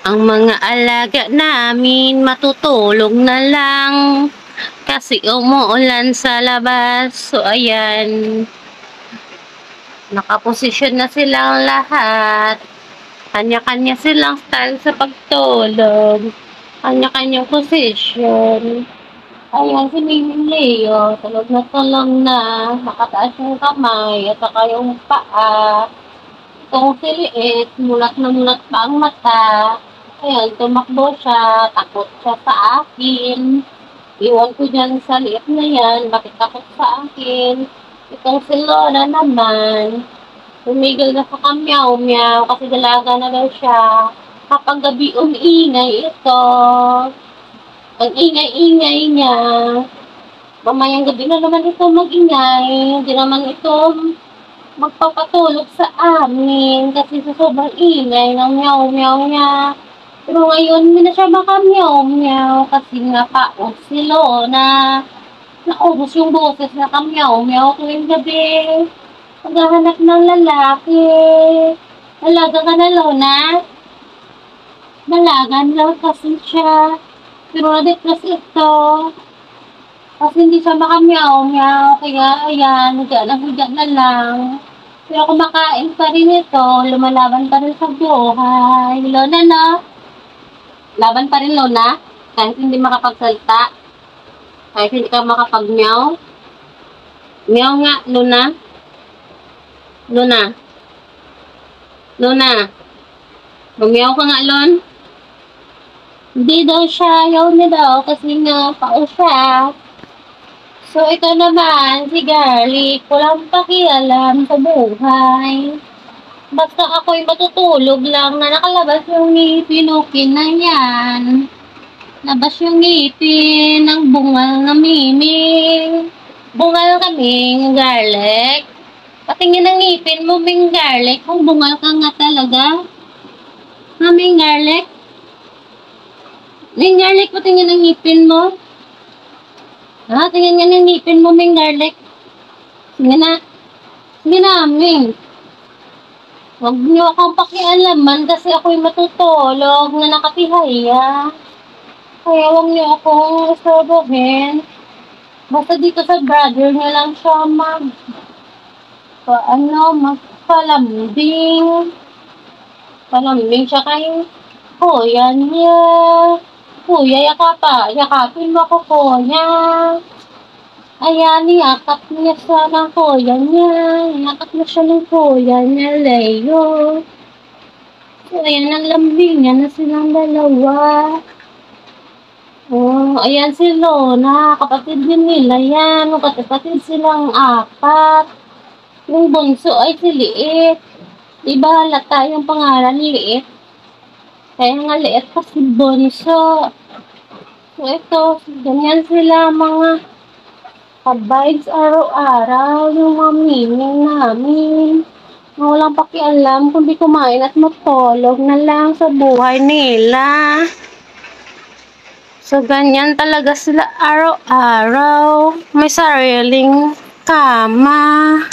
Ang mga alaga namin matutulog na lang kasi umuulan sa labas. So, ayan. Nakaposisyon na silang lahat. Kanya-kanya silang style sa pagtulog. Kanya-kanyang posisyon. Ayan, si Mimi Leo. Tulog na. Nakataas yung kamay at saka yung paa. Itong si Liit, mulat na mulat pa ang mata. Ayan, tumakbo siya. Takot siya sa akin. Iwan ko dyan sa liit na yan. Bakit takot sa akin? Itong si Lola naman. Tumigil na sa kamyaw-meow kasi dalaga na daw siya. Kapag gabi umingay ito. Ang ingay-ingay niya. Mamayang gabi na naman ito mag-ingay. Hindi naman ito magpapatulog sa amin kasi sa sobrang ingay ng meow-meow niya. Pero ngayon, hindi na siya maka-meow-meow kasi nga paos si Lona. Naubos yung boses na ka-meow-meow tuwing gabi. Maghahanap ng lalaki. Dalaga ka na, Lona? Dalagan lang kasi siya. Pero na-depress ito. Kasi hindi siya maka-meow-meow. Kaya, ayan, higa na lang. Pero kumakain pa rin ito. Lumalaban pa rin sa buhay. Lona, no? Laban pa rin, Lona? Kahit hindi makapagsalita. Kahit hindi ka makapag-meow. Meow nga, Lona. Lona. Lona. Meow ka nga, Lon. Hindi daw siya. Ayaw niya daw kasi nga pao siya. So, ito naman, si Garlic, walang pakialam sa buhay. Basta ako'y matutulog lang na nakalabas yung ngipin, okay na yan. Labas yung ngipin ng bungal na Miming. Bungal kaming Garlic. Patingin ang ngipin mo, Ming Garlic, kung bungal ka nga talaga. Ming Garlic? Ming Garlic, patingin ang ngipin mo. Ha? Tingnan nga ng ngipin mo, Ming Garlic. Sige na. Sige na, Ming. Huwag niyo akong pakialaman kasi ako'y matutulog na nakatihaya. Kaya huwag niyo akong istorbohin. Basta dito sa brother niya lang siya magpalambing. Palambing siya kay kuya niya. Kuya, yakapin mo ako, kuya. Ayan, niyakap niya siya ng kuya niya. Niyakap niya siya ng kuya niya, Leo. So, ayan, ang lambingan na silang dalawa. Oh, ayan si Lona. Kapatid din nila yan. Kapatid silang apat. Yung bunso ay si Liit. Diba halata yung pangalan ni Liit? Kaya nga Liit kasi bunso. So, ito, ganyan sila mga ka-vibes araw-araw, yung mga Miming namin. Walang pakialam kundi kumain at matulog na lang sa buhay nila. So, ganyan talaga sila araw-araw. May sariling kama.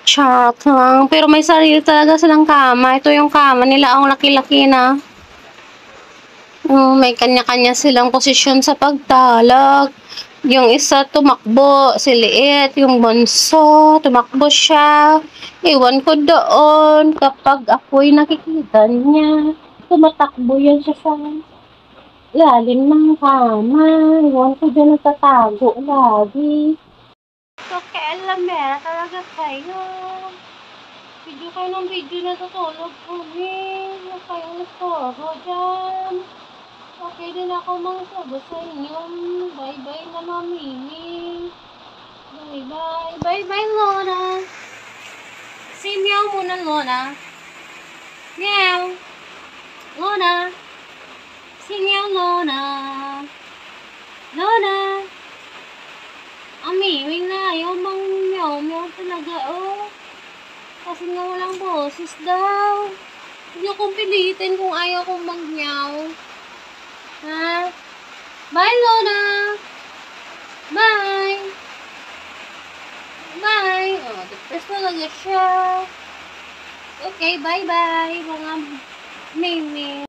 Charot lang. Pero may sarili talaga silang kama. Ito yung kama nila, ang laki-laki na. May kanya-kanya silang posisyon sa pagtalog. Yung isa tumakbo, si Liit, yung bunso, tumakbo siya. Iwan ko doon kapag ako'y nakikita niya. Tumatakbo yan siya sa lalim ng kama. Iwan ko dyan nagtatago lagi. So, kailamera talaga kayo. Video kayo ng video na tutulog kami. Huwag kayong nagturo dyan. Okay din ako mga sagot sa inyo. Bye-bye na, Mami. Bye-bye. Bye-bye, Lona. Say meow muna, Lona. Meow. Lona. Say meow, Lona. Lona. Amiming na. Ayaw mang meow-meow talaga, oh. Kasi nga walang boses daw. Hindi akong pilitin kung ayaw kong mag-meow. Ha? Bye, Lona. Bye. Bye. Oh, depressed talaga siya. Okay, bye-bye, mga Mimi.